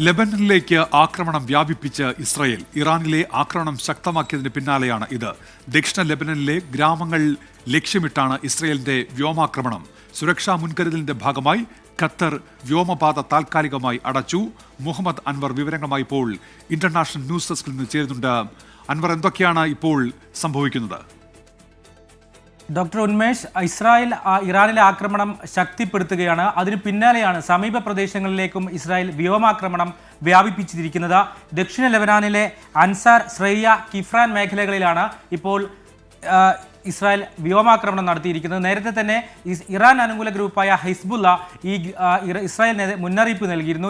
ലെബനനിലേക്ക് ആക്രമണം വ്യാപിപ്പിച്ച് ഇസ്രായേൽ. ഇറാനിലെ ആക്രമണം ശക്തമാക്കിയതിന് പിന്നാലെയാണ് ഇത്. ദക്ഷിണ ലെബനനിലെ ഗ്രാമങ്ങൾ ലക്ഷ്യമിട്ടാണ് ഇസ്രായേലിന്റെ വ്യോമാക്രമണം. സുരക്ഷാ മുൻകരുതലിന്റെ ഭാഗമായി ഖത്തർ വ്യോമപാത താൽക്കാലികമായി അടച്ചു. മുഹമ്മദ് അൻവർ വിവരങ്ങളുമായി ഇപ്പോൾ ഇന്റർനാഷണൽ ന്യൂസ് ഡെസ്കിൽ നിന്ന് ചേരുന്നുണ്ട്. അൻവർ, എന്തൊക്കെയാണ് ഇപ്പോൾ സംഭവിക്കുന്നത്? ഡോക്ടർ ഉന്മേഷ്, ഇസ്രായേൽ ഇറാനിലെ ആക്രമണം ശക്തിപ്പെടുത്തുകയാണ്. അതിന് പിന്നാലെയാണ് സമീപ പ്രദേശങ്ങളിലേക്കും ഇസ്രായേൽ വ്യോമാക്രമണം വ്യാപിപ്പിച്ചിരിക്കുന്നത്. ദക്ഷിണ ലെബനാനിലെ അൻസാർ, ശ്രയ്യ, കിഫ്രാൻ മേഖലകളിലാണ് ഇപ്പോൾ ഇസ്രായേൽ വ്യോമാക്രമണം നടത്തിയിരിക്കുന്നത്. നേരത്തെ തന്നെ ഇറാൻ അനുകൂല ഗ്രൂപ്പായ ഹിസ്ബുള്ള ഇസ്രായേലിന് മുന്നറിയിപ്പ് നൽകിയിരുന്നു.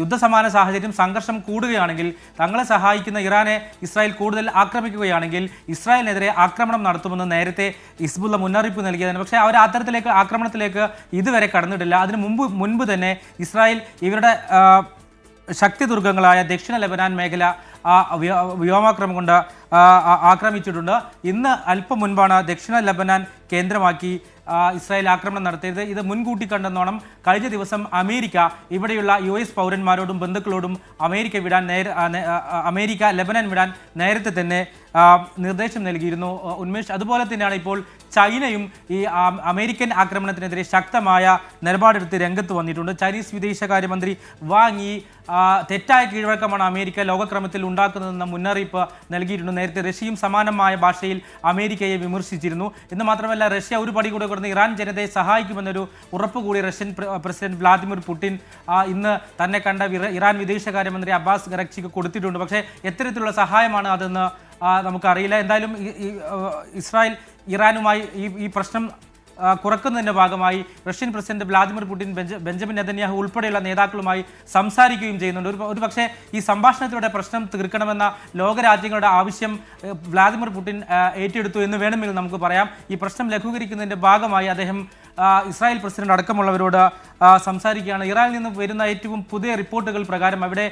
യുദ്ധസമാന സാഹചര്യം, സംഘർഷം കൂടുകയാണെങ്കിൽ, തങ്ങളെ സഹായിക്കുന്ന ഇറാനെ ഇസ്രായേൽ കൂടുതൽ ആക്രമിക്കുകയാണെങ്കിൽ ഇസ്രായേലിനെതിരെ ആക്രമണം നടത്തുമെന്ന് നേരത്തെ ഹിസ്ബുള്ള മുന്നറിയിപ്പ് നൽകിയതാണ്. പക്ഷേ അവർ അത്തരത്തിലേക്ക് ആക്രമണത്തിലേക്ക് ഇതുവരെ കടന്നിട്ടില്ല. അതിന് മുൻപ് തന്നെ ഇസ്രായേൽ ഇവരുടെ ശക്തി ദുർഗങ്ങളായ ദക്ഷിണ ലെബനാൻ മേഖല വ്യോമാക്രമം കൊണ്ട് ആക്രമിച്ചിട്ടുണ്ട്. ഇന്ന് അല്പം മുൻപാണ് ദക്ഷിണ ലെബനാൻ കേന്ദ്രമാക്കി ഇസ്രായേൽ ആക്രമണം നടത്തിയത്. ഇത് മുൻകൂട്ടി കണ്ടെന്നോണം കഴിഞ്ഞ ദിവസം അമേരിക്ക ഇവിടെയുള്ള US പൗരന്മാരോടും ബന്ധുക്കളോടും അമേരിക്ക ലെബനൻ വിടാൻ നേരത്തെ തന്നെ നിർദ്ദേശം നൽകിയിരുന്നു ഉന്മേഷ്. അതുപോലെ തന്നെയാണ് ഇപ്പോൾ ചൈനയും ഈ അമേരിക്കൻ ആക്രമണത്തിനെതിരെ ശക്തമായ നിലപാടെടുത്ത് രംഗത്ത് വന്നിട്ടുണ്ട്. ചൈനീസ് വിദേശകാര്യമന്ത്രി വാങ് യി തെറ്റായ കീഴ്വഴക്കമാണ് അമേരിക്ക ലോകക്രമത്തിൽ ഉണ്ടാക്കുന്നതെന്ന മുന്നറിയിപ്പ് നൽകിയിട്ടുണ്ട്. നേരത്തെ റഷ്യയും സമാനമായ ഭാഷയിൽ അമേരിക്കയെ വിമർശിച്ചിരുന്നു. എന്ന് മാത്രമല്ല, റഷ്യ ഒരു പടി കൂടെ കൊടുത്ത് ഇറാൻ ജനതയെ സഹായിക്കുമെന്നൊരു ഉറപ്പ് കൂടി റഷ്യൻ പ്രസിഡന്റ് വ്ളാദിമിർ പുടിൻ ഇന്ന് തന്നെ കണ്ട ഇറാൻ വിദേശകാര്യമന്ത്രി അബ്ബാസ് ഖറക്ചിക്ക് കൊടുത്തിട്ടുണ്ട്. പക്ഷേ എത്തരത്തിലുള്ള സഹായമാണ് അതെന്ന് നമുക്കറിയില്ല. എന്തായാലും ഇസ്രായേൽ ഇറാനുമായി ഈ പ്രശ്നം കുറക്കുന്നതിൻ്റെ ഭാഗമായി Russian president Vladimir Putin Benjamin Netanyahu ഉൾപ്പെടെയുള്ള നേതാക്കളുമായി സംസാരിക്കുകയും ചെയ്യുന്നുണ്ട്. ഒരു പക്ഷേ ഈ സംഭാഷണത്തിലൂടെ പ്രശ്നം തീർക്കണമെന്ന ലോകരാജ്യങ്ങളുടെ ആവശ്യം വ്ളാദിമിർ പുടിൻ ഏറ്റെടുത്തു എന്ന് വേണമെങ്കിൽ നമുക്ക് പറയാം. ഈ പ്രശ്നം ലഘൂകരിക്കുന്നതിൻ്റെ ഭാഗമായി അദ്ദേഹം ഇസ്രായേൽ പ്രസിഡന്റ് അടക്കമുള്ളവരോട് സംസാരിക്കുകയാണ്. ഇറാനിൽ നിന്ന് വരുന്ന ഏറ്റവും പുതിയ റിപ്പോർട്ടുകൾ പ്രകാരം അവിടെ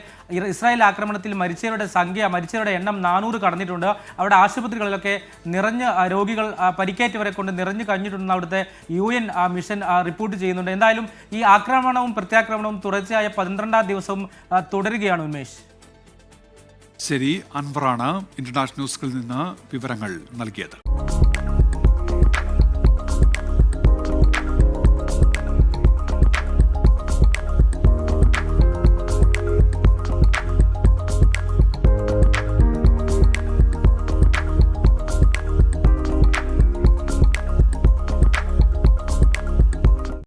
ഇസ്രായേൽ ആക്രമണത്തിൽ മരിച്ചവരുടെ എണ്ണം 400 കടന്നിട്ടുണ്ട്. അവിടെ ആശുപത്രികളിലൊക്കെ രോഗികൾ പരിക്കേറ്റവരെ കൊണ്ട് നിറഞ്ഞു കഴിഞ്ഞിട്ടുണ്ടെന്ന് അവിടുത്തെ UN മിഷൻ റിപ്പോർട്ട് ചെയ്യുന്നുണ്ട്. എന്തായാലും ഈ ആക്രമണവും പ്രത്യാക്രമണവും തുടർച്ചയായ 12ാം ദിവസവും തുടരുകയാണ് ഉന്മേഷ്. ശരി, അൻവറാണ് ഇന്റർനാഷണൽ ന്യൂസിൽ നിന്ന് വിവരങ്ങൾ നൽകിയത്.